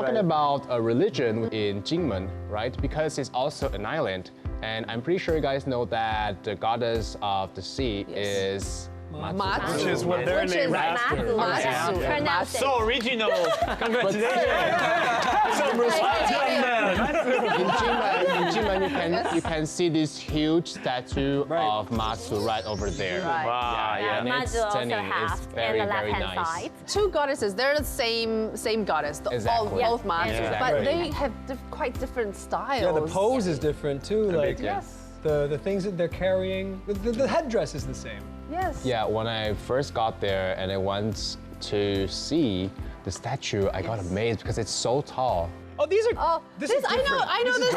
talking about a religion in Kinmen, right? Because it's also an island. And I'm pretty sure you guys know that the goddess of the sea is Mazu. Which is what their name Mazu. So original. Congratulations. Some respect, young man. In Kinmen, you can see this huge statue of Mazu right over there. Right. Wow, Yeah, and it's Mazu also stunning. have It's very, in the very left-hand nice. side. Two goddesses, they're the same goddess, Exactly. both Mazu, Yeah. but Exactly. they have quite different styles. Yeah, the pose is different too. Like Yes. the things that they're carrying, the headdress is the same. Yes. Yeah, when I first got there and I went to see the statue, I got amazed because it's so tall. Oh, these are. Oh, this is I know different. this.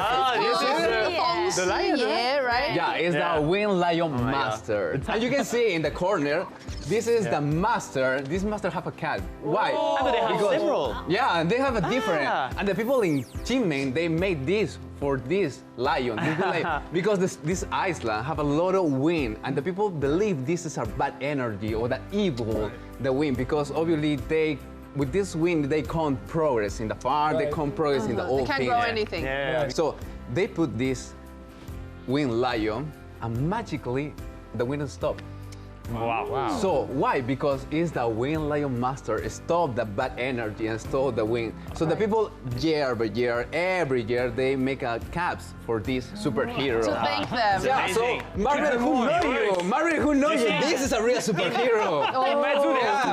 this is the lion, Yeah, right. Yeah, it's Yeah. the Winged Lion my Master. And you can see in the corner, this is the master. This master have a cat. Why? But they have several. Yeah, and they have a different. Ah. And the people in Kinmen, they made this for this lion. This lion. Because this island have a lot of wind, and the people believe this is a bad energy or the evil, the wind, because obviously with this wind, they can't progress in the farm, they can't progress in the They whole can't thing. grow anything. Yeah. So they put this winged lion, and magically the wind stopped. Wow. So why? Because it's the Winged Lion Master stop the bad energy and stop the wind. So the people year by year, every year they make caps for this superhero. To thank them. Yeah, so Amazing. Margaret, who know you? Margaret, who know you? Yeah. This is a real superhero. Mazu, Yeah.